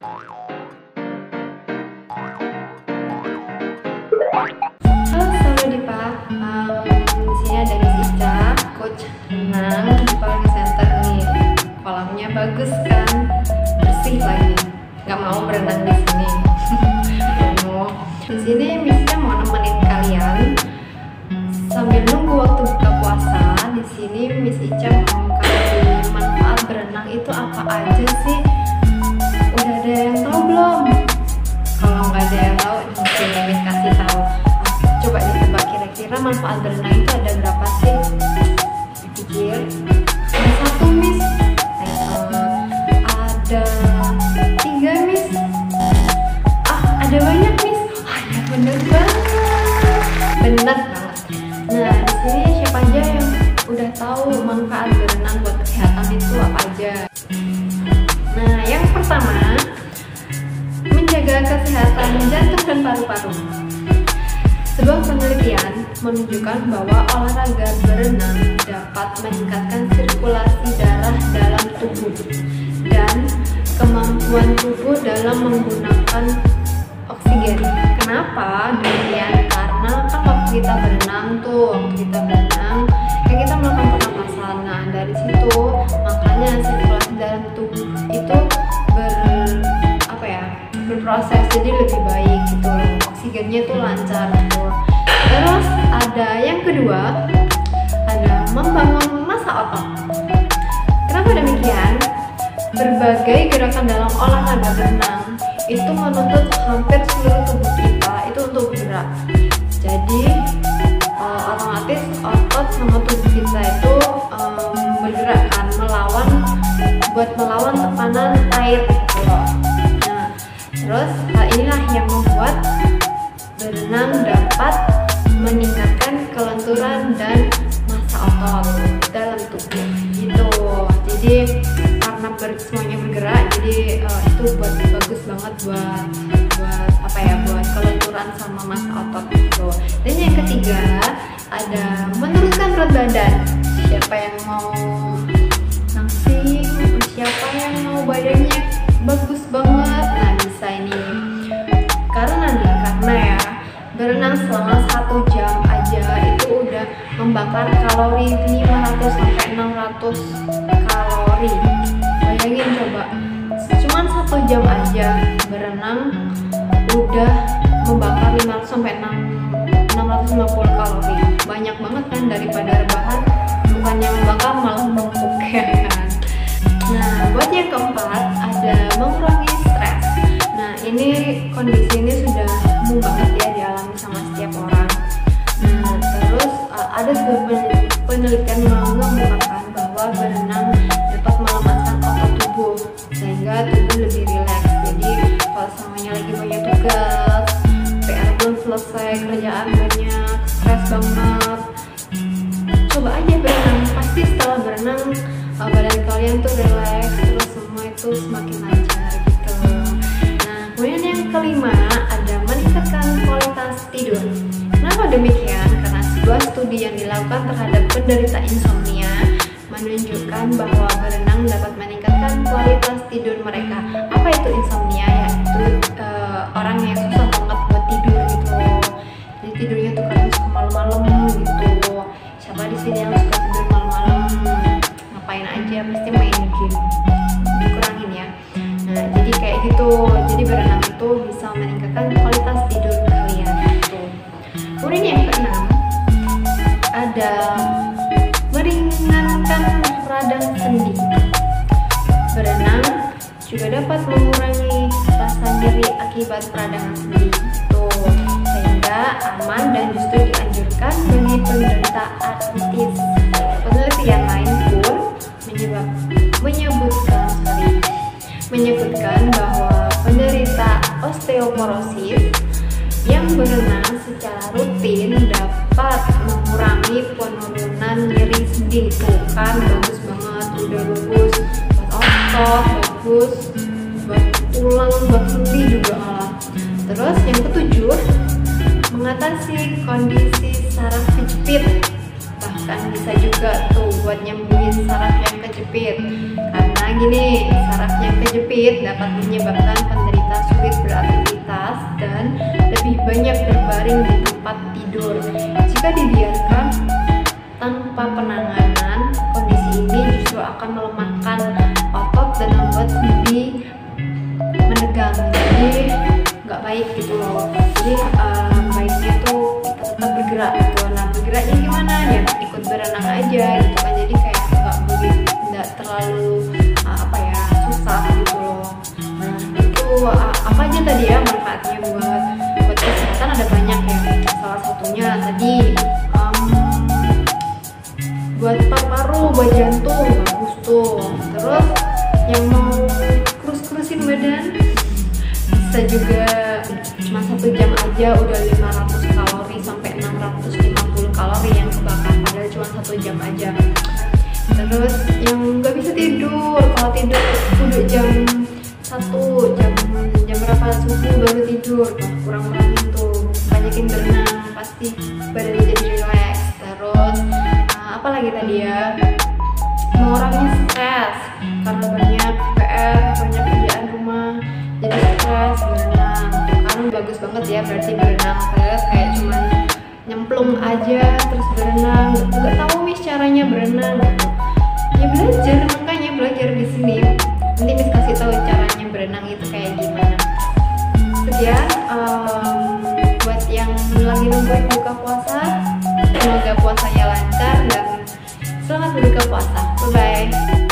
Halo Dipa, di sini ada Miss Ica, coach renang di Palagi Center nih. Kolamnya bagus kan, bersih lagi. Nggak mau berenang di sini. Di sini Miss Ica mau nemenin kalian sambil nunggu waktu buka puasa. Di sini Miss Ica mau kasih manfaat berenang itu apa aja sih? Udah ada yang tahu belum? Kalau nggak ada yang tahu, di sini Miss kasih tahu. Coba ditebak kira-kira manfaat berenang itu ada berapa sih? Pikir. Ada 1 Miss. Ada 3 Miss. Ada banyak Miss. Ya bener banget. Bener banget. Nah, di sini siapa aja yang udah tahu manfaat berenang buat kesehatan itu apa aja? Nah, yang pertama, menjaga kesehatan jantung dan paru-paru. Sebuah penelitian menunjukkan bahwa olahraga berenang dapat meningkatkan sirkulasi darah dalam tubuh dan kemampuan tubuh dalam menggunakan oksigen. Kenapa demikian? Karena kan waktu kita berenang kayak kita melakukan pernapasan. Nah, dari situ makanya sirkulasi dalam tubuh itu berproses jadi lebih baik gitu, oksigennya tuh lancar gitu. Terus ada yang kedua, ada membangun massa otot. Kenapa demikian? Berbagai gerakan dalam olahraga berenang itu menuntut hampir seluruh tubuh kita itu untuk bergerak. Jadi otomatis otot sama tubuh kita itu bergerak kan, melawan tekanan air gitu. Terus hal inilah yang membuat berenang dapat meningkatkan kelenturan dan massa otot dalam tubuh gitu. Jadi karena semuanya bergerak, jadi itu bagus banget buat kelenturan sama massa otot gitu. Dan yang ketiga ada menurunkan berat badan. Siapa yang mau nangsing, siapa yang mau badannya bagus banget, nah bisa ini. Karena ya berenang selama 1 jam aja itu udah membakar kalori 500 sampai 600 kalori. Bayangin coba, cuman 1 jam aja berenang udah membakar 500 sampai 650 kalori. Banyak banget kan, daripada rebahan bukannya membakar malah numpuk ya kan. Nah, buat yang keempat ada mengurangi stres. Nah, ini kondisi ini sudah umum banget ya dialami sama setiap orang. Nah, terus ada sebuah penelitian yang mengemukakan bahwa berenang dapat melemaskan otot tubuh sehingga tubuh lebih rileks. Jadi kalau semuanya lagi banyak tugas, PR belum selesai, kerjaan banyak, stres banget, coba aja berenang. Pasti setelah berenang badan kalian tuh relax, terus semua itu semakin lancar gitu. Nah, kemudian yang kelima ada meningkatkan kualitas tidur. Kenapa demikian? Karena sebuah studi yang dilakukan terhadap penderita insomnia menunjukkan bahwa berenang dapat meningkatkan kualitas tidur mereka. Apa itu insomnia? Yaitu orang yang susah banget buat tidur gitu. Jadi tidurnya tuh kadang suka malam-malam gitu. Siapa di sini yang suka tidur malam-malam? Ngapain aja, pasti main game. Dikurangin ya. Nah, jadi kayak gitu. Jadi berenang itu bisa meningkatkan kualitas tidur kalian gitu. Kemudian yang keenam ada meringankan radang sendi. Berenang juga dapat mengurangi rasa nyeri akibat peradangan sendi tuh, sehingga aman dan justru dianjurkan bagi penderita artritis. Penelitian lain pun menyebutkan bahwa penderita osteoporosis yang berenang secara rutin dapat mengurangi penurunan nyeri sendi. Tuh kan bagus banget, udah bagus buat otot, bagus buat tulang, buat sendi juga malah. Terus yang ketujuh, mengatasi kondisi saraf kejepit. Bahkan bisa juga tuh buat nyembuhin saraf yang kejepit, karena lagi nih, saraf yang kejepit dapat menyebabkan penderita sulit beraktivitas dan lebih banyak berbaring di tempat tidur. Jika dibiarkan tanpa penanganan, kondisi ini justru akan melemahkan otot dan membuat sendi menegang. Jadi nggak baik gitu loh. Jadi baiknya tuh kita tetap bergerak gitu. Nah, bergeraknya gimana ya? Ikut berenang aja gitu kan. Jadi kayak nggak terlalu susah gitu loh. Nah, itu apa aja tadi ya manfaatnya buat kesehatan, ada banyak ya. Salah satunya tadi buat paru-paru, buat jantung bagus tuh. Terus yang mau kurus-kurusin badan bisa juga, cuma 1 jam aja udah 500 kalori sampai 650 kalori yang kebakar, padahal cuma 1 jam aja. Terus yang nggak bisa tidur, kalau tidur kudu jam 1, jam berapa subuh baru tidur, kurang-kurangin tuh, banyakin berenang, pasti badan jadi relax. Terus apalagi tadi ya, mengurangi stres karena banyak PR, banyak kerjaan rumah, jadi stres, berenang kan bagus banget ya. Berarti berenang terus kayak cuman nyemplung aja terus berenang, nggak tahu nih caranya berenang gitu. Ya belajar, makanya belajar di sini. Nanti Miss kasih tahu caranya berenang itu kayak gimana. Sekian buat yang lagi nungguin buka puasa, semoga puasanya lancar dan selamat berbuka puasa. Bye bye.